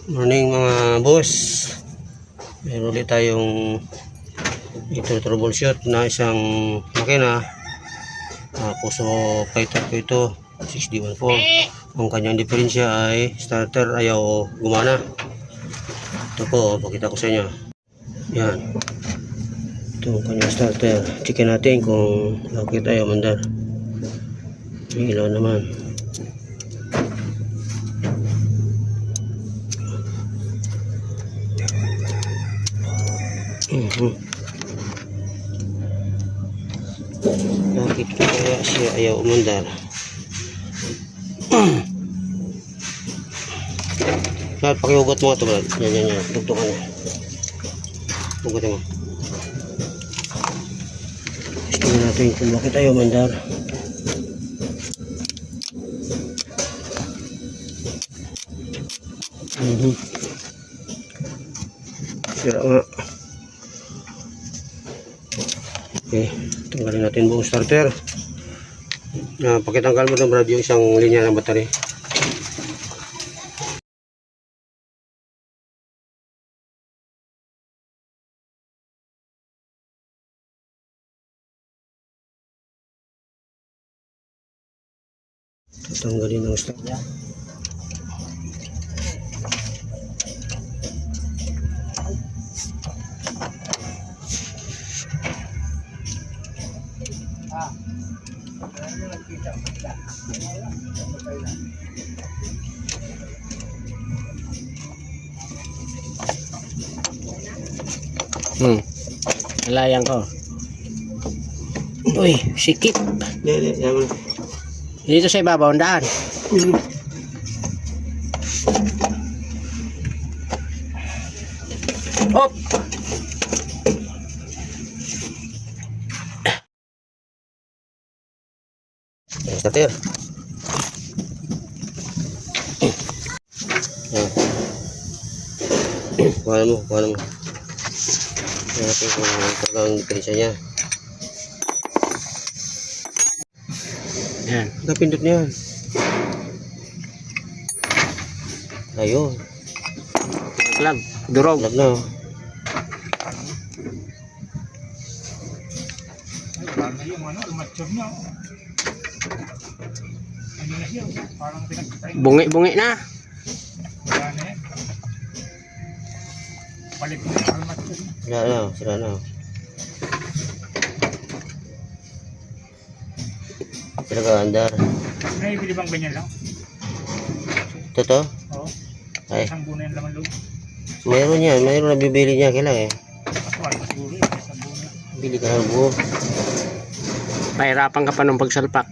Morning mga boss. Meron ulit tayong ito troubleshoot na isang makina. Puso Python ko ito 6D14. Ang kanyang diferensya ay starter ayaw gumana. Ito po, pakita ko sa inyo. Yan. Ito ang kanyang starter. Checkin natin kung bakit ayaw mandar. May ilaw naman. Bakit kaya siya ayaw umandar? Lahat pakihugot mo ito, Brad. Yan. Dugtungan mo. Hugutin mo. Tingnan natin kung bakit ayaw umandar. Sira nga. Okay, tanggalin natin buong starter. Pakitanggal mo na, Brad, yung isang linya ng battery. Tatanggalin ng starter. Layang ko. Uy, sikip. Dito sa ibabaw ang daan. Hop. Starter. Kuha mo. Natin kung talagang diferensya niya. Yan. Napindot niya. Ayun. Lag. Durog. Lag na. Bungi-bungi na. Sira na. Talaga andar. May bili bang ganyan lang? Ito? Oo. Ay. Isang buo na yan laman loob. Mayroon yan. Mayroon na bibili niya. Kailang Actual, siguro yun. Isang buo na. Bili ka ng buo. Pahirapan ka pa nung pagsalpak.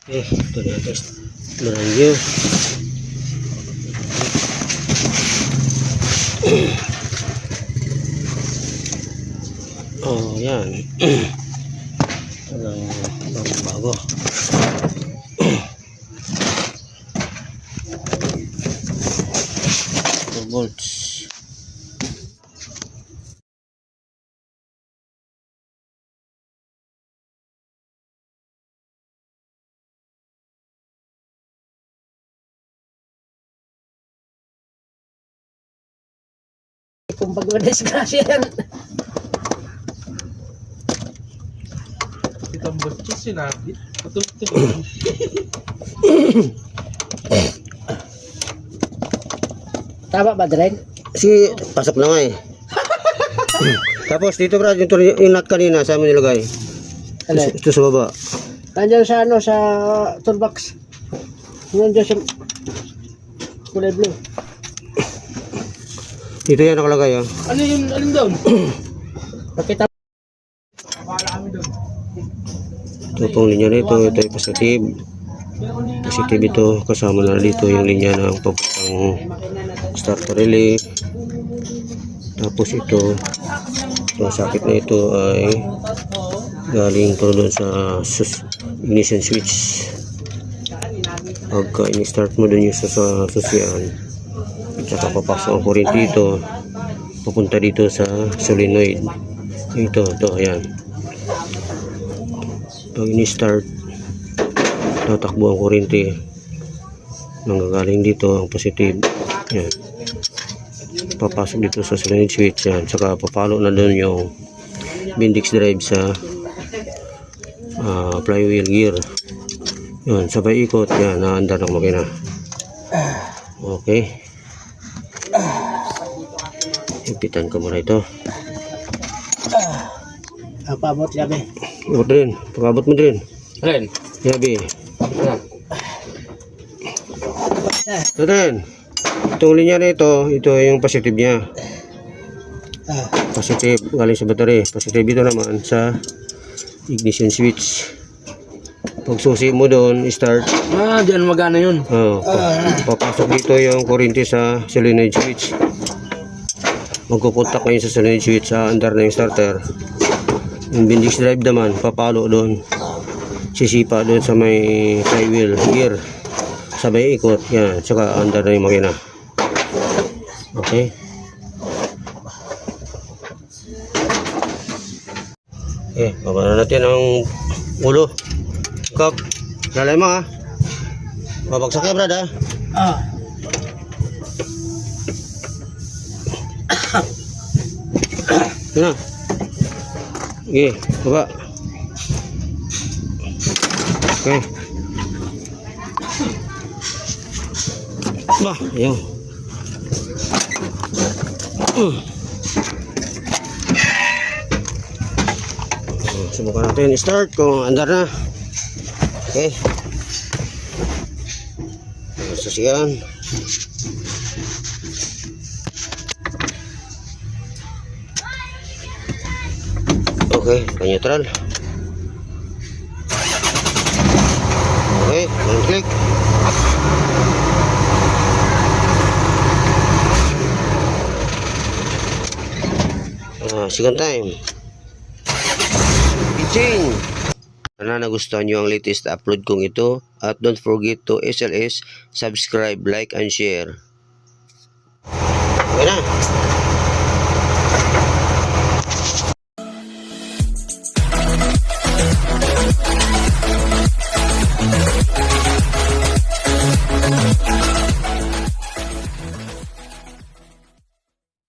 Ito na test. Maranyo. Oh, yan. Bago. 2 volts. Kung pag-disgrasya yan. Tambot siya sinabit. Patulog-tulog. Tama ba, Dren? Si, pasok na nga eh. Tapos dito Brad, yung nut kanina, saan mo nilagay? Alin? Ito sa baba. Nandiyan sa ano, sa toolbox. Nandiyan sa kulay blue. Dito yan nakalagay ah. Ano yun? Alin doon? Pakita. Ito pong linya nito, ito ay positive. Positive ito, kasama na dito yung linya ng papuntang starter relay. Tapos ito, itong sakit na ito ay galing to doon sa ignition switch. Pagka in-start mo doon yung sa susian, at saka papasok ang kuryente dito, papunta dito sa solenoid. Ito, ayan. Pag in-start, tatakbo ang kuryente, nanggagaling dito ang positive. Yan. Papasok dito sa solenoid switch yan, saka papalo na doon yung Bendix drive sa flywheel gear. Yun, sabay ikot yan, naandar ng makina. Okay, higpitan ko muna ito. Ang paabot gabi. Abot din, pag-abot mo din Alin? yabi. Ano? Ito din, itong linya na ito yung positive niya. Positive galing sa battery, positive ito naman sa ignition switch. Pag susi mo doon, start, Diyan magana yun. papasok dito yung kuryente sa solenoid switch. Magkukontak ngayon sa solenoid switch, sa andar na yung starter. Yung Bendix drive naman, papalo doon, sisipa doon sa may flywheel gear, sabay ikot yan, saka andar na yung makina. Okay, baba na natin ang ulo. Kap, lalay mo ha. Babagsak ya Brad ha. Yun na. Okay, baba. Okay. Bah, ayun. Subukan natin start kung andar na. Okay. Sasiyan. Okay, neutral. Okay, one click. Second time. Pitching. Sana nagustuhan nyo ang latest upload kong ito, at don't forget to SLS, subscribe, like, and share. Okay na.